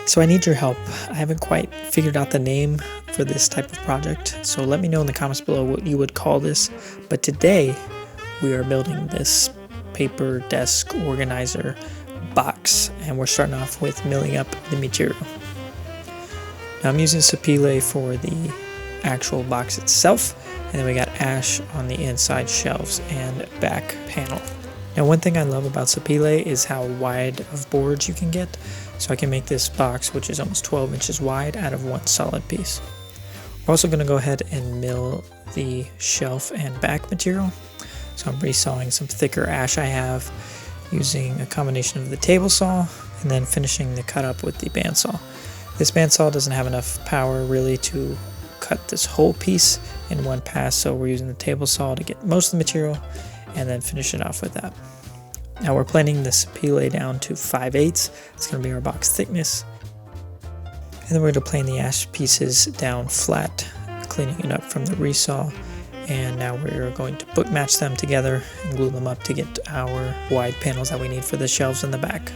So I need your help. I haven't quite figured out the name for this type of project, so let me know in the comments below what you would call this. But today we are building this paper desk organizer box, and we're starting off with milling up the material. Now I'm using Sapele for the actual box itself, and then we got ash on the inside shelves and back panel. Now one thing I love about Sapele is how wide of boards you can get, so I can make this box, which is almost 12 inches wide, out of one solid piece. We're also going to go ahead and mill the shelf and back material. So I'm resawing some thicker ash I have using a combination of the table saw and then finishing the cut up with the bandsaw. This bandsaw doesn't have enough power really to cut this whole piece in one pass, so we're using the table saw to get most of the material and then finish it off with that. Now we're planing the Sapele down to 5/8. It's going to be our box thickness. And then we're going to plane the ash pieces down flat, cleaning it up from the resaw. And now we're going to book match them together and glue them up to get our wide panels that we need for the shelves in the back.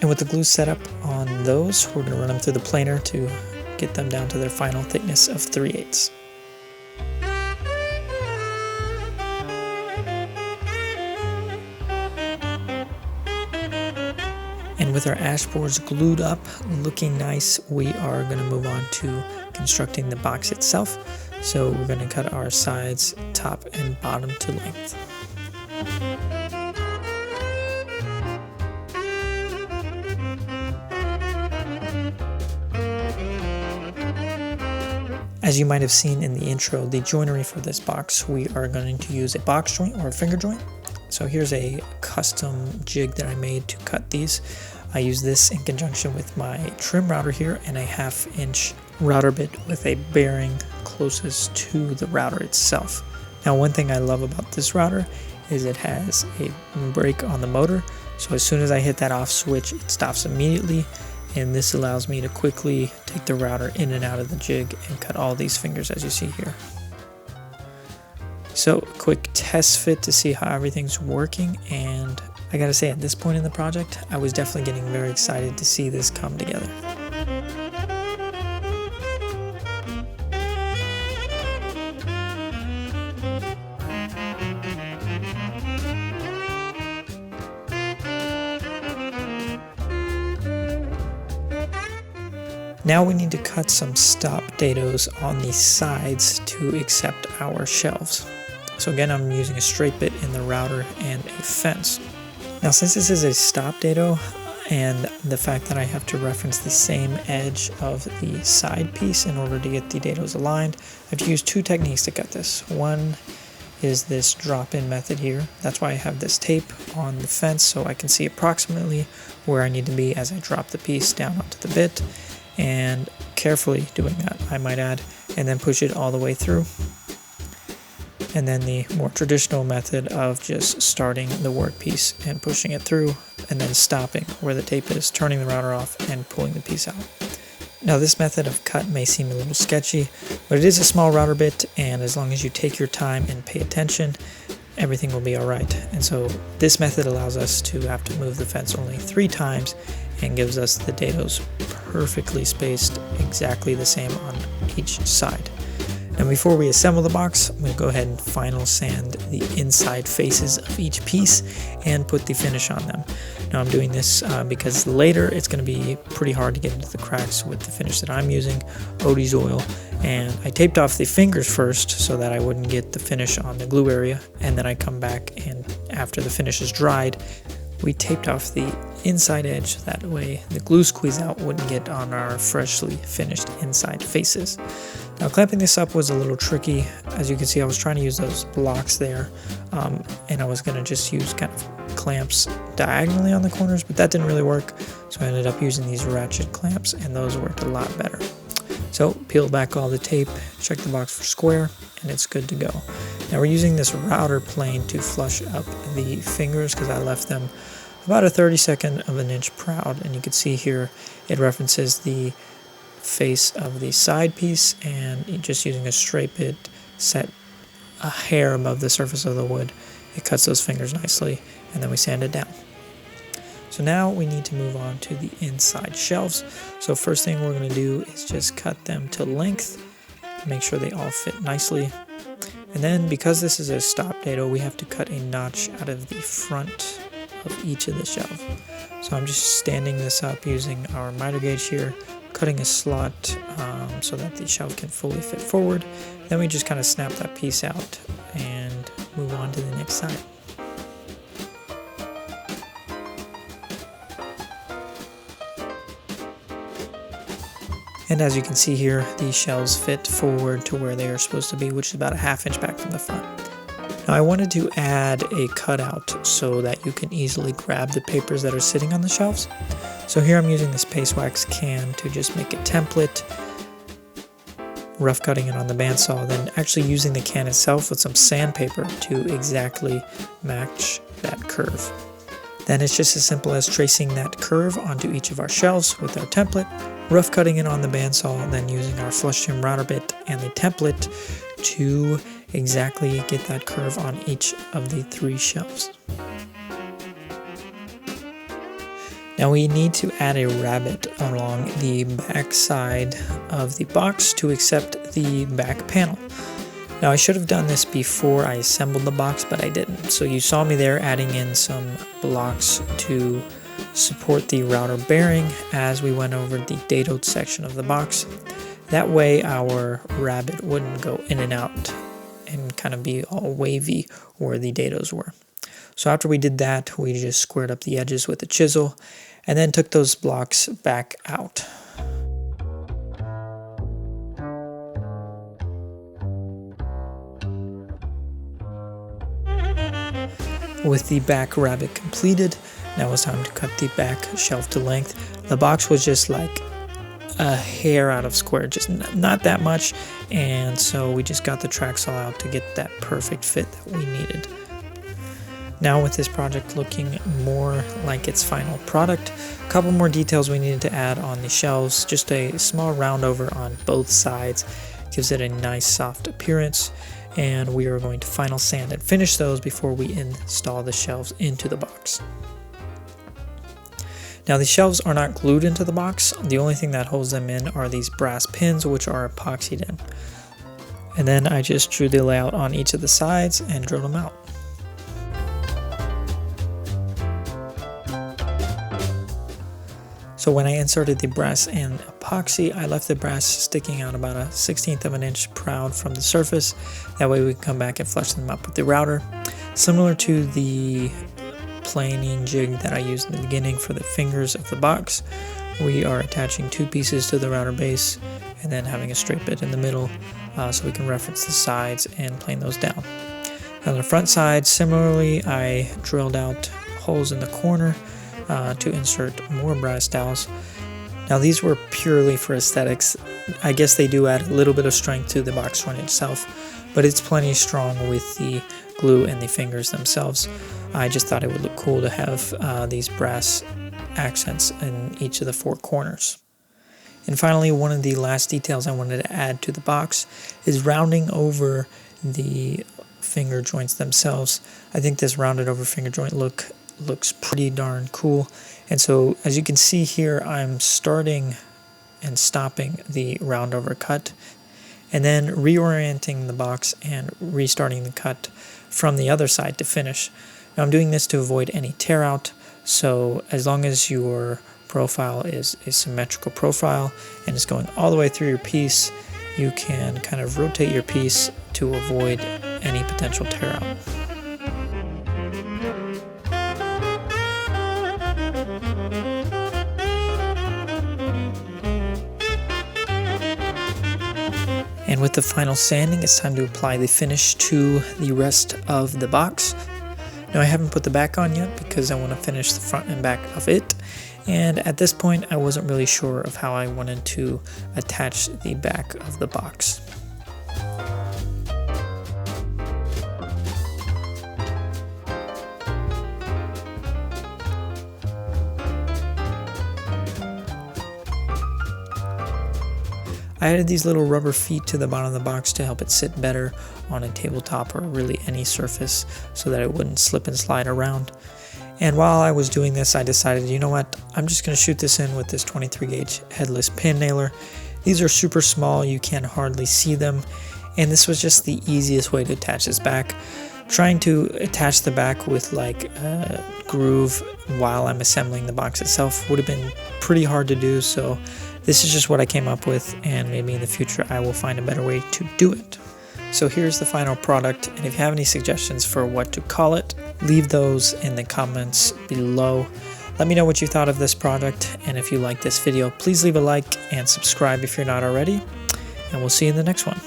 And with the glue set up on those, we're going to run them through the planer to get them down to their final thickness of 3/8. And with our ash boards glued up, looking nice, we are going to move on to constructing the box itself. So we're going to cut our sides, top and bottom to length. As you might have seen in the intro, the joinery for this box, we are going to use a box joint or a finger joint. So here's a custom jig that I made to cut these. I use this in conjunction with my trim router here and a 1/2 inch router bit with a bearing closest to the router itself. Now one thing I love about this router is it has a brake on the motor. So as soon as I hit that off switch, it stops immediately. And this allows me to quickly take the router in and out of the jig and cut all these fingers as you see here. So a quick test fit to see how everything's working, and I gotta say at this point in the project I was definitely getting very excited to see this come together. Now we need to cut some stop dados on the sides to accept our shelves. So again, I'm using a straight bit in the router and a fence. Now since this is a stop dado and the fact that I have to reference the same edge of the side piece in order to get the dados aligned, I have to use two techniques to cut this. One is this drop-in method here. That's why I have this tape on the fence so I can see approximately where I need to be as I drop the piece down onto the bit. And carefully doing that, I might add, and then push it all the way through. And then the more traditional method of just starting the workpiece and pushing it through and then stopping where the tape is, turning the router off and pulling the piece out. Now this method of cut may seem a little sketchy, but it is a small router bit, and as long as you take your time and pay attention, everything will be alright. And so this method allows us to have to move the fence only 3 times and gives us the dados perfectly spaced exactly the same on each side. Now before we assemble the box, I'm going to go ahead and final sand the inside faces of each piece and put the finish on them. Now I'm doing this because later it's going to be pretty hard to get into the cracks with the finish that I'm using, Odie's oil, and I taped off the fingers first so that I wouldn't get the finish on the glue area, and then I come back and after the finish is dried, we taped off the inside edge, that way the glue squeeze out wouldn't get on our freshly finished inside faces. Now clamping this up was a little tricky. As you can see, I was trying to use those blocks there, and I was going to just use kind of clamps diagonally on the corners, but that didn't really work, so I ended up using these ratchet clamps, and those worked a lot better. So peel back all the tape, check the box for square, and it's good to go. Now we're using this router plane to flush up the fingers because I left them about a 32nd of an inch proud, and you can see here it references the face of the side piece, and just using a straight bit set a hair above the surface of the wood, it cuts those fingers nicely, and then we sand it down. So now we need to move on to the inside shelves. So first thing we're going to do is just cut them to length, make sure they all fit nicely. And then because this is a stop dado, we have to cut a notch out of the front of each of the shelves. So I'm just standing this up using our miter gauge here, cutting a slot so that the shelf can fully fit forward. Then we just kind of snap that piece out and move on to the next side. And as you can see here, these shelves fit forward to where they are supposed to be, which is about a ½ inch back from the front. Now I wanted to add a cutout so that you can easily grab the papers that are sitting on the shelves. So here I'm using this paste wax can to just make a template, rough cutting it on the bandsaw, then actually using the can itself with some sandpaper to exactly match that curve. Then it's just as simple as tracing that curve onto each of our shelves with our template, rough cutting it on the bandsaw, and then using our flush trim router bit and the template to exactly get that curve on each of the 3 shelves. Now we need to add a rabbet along the back side of the box to accept the back panel. Now I should have done this before I assembled the box, but I didn't. So you saw me there adding in some blocks to support the router bearing as we went over the dadoed section of the box. That way our rabbet wouldn't go in and out and kind of be all wavy where the dados were. So after we did that, we just squared up the edges with a chisel and then took those blocks back out. With the back rabbet completed, now it's time to cut the back shelf to length. The box was just like a hair out of square, just not that much, and so we just got the track saw out to get that perfect fit that we needed. Now with this project looking more like its final product, a couple more details we needed to add on the shelves. Just a small round over on both sides gives it a nice soft appearance, and we are going to final sand and finish those before we install the shelves into the box. Now the shelves are not glued into the box. The only thing that holds them in are these brass pins, which are epoxied in. And then I just drew the layout on each of the sides and drilled them out. So when I inserted the brass and epoxy, I left the brass sticking out about a 1/16 of an inch proud from the surface. That way we can come back and flush them up with the router. Similar to the planing jig that I used in the beginning for the fingers of the box, we are attaching 2 pieces to the router base and then having a straight bit in the middle so we can reference the sides and plane those down. On the front side, similarly, I drilled out holes in the corner to insert more brass dowels. Now these were purely for aesthetics. I guess they do add a little bit of strength to the box joint itself, but it's plenty strong with the glue and the fingers themselves. I just thought it would look cool to have these brass accents in each of the 4 corners. And finally, one of the last details I wanted to add to the box is rounding over the finger joints themselves. I think this rounded over finger joint looks pretty darn cool. And so as you can see here, I'm starting and stopping the round over cut and then reorienting the box and restarting the cut from the other side to finish. Now I'm doing this to avoid any tear out, so as long as your profile is a symmetrical profile and it's going all the way through your piece, you can kind of rotate your piece to avoid any potential tear out. And with the final sanding, it's time to apply the finish to the rest of the box. Now I haven't put the back on yet because I want to finish the front and back of it. And at this point, I wasn't really sure of how I wanted to attach the back of the box. I added these little rubber feet to the bottom of the box to help it sit better on a tabletop or really any surface so that it wouldn't slip and slide around. And while I was doing this, I decided, you know what, I'm just going to shoot this in with this 23 gauge headless pin nailer. These are super small, you can hardly see them, and this was just the easiest way to attach this back. Trying to attach the back with like a groove while I'm assembling the box itself would have been pretty hard to do, so this is just what I came up with, and maybe in the future I will find a better way to do it. So here's the final product, and if you have any suggestions for what to call it, leave those in the comments below. Let me know what you thought of this product, and if you like this video, please leave a like and subscribe if you're not already, and we'll see you in the next one.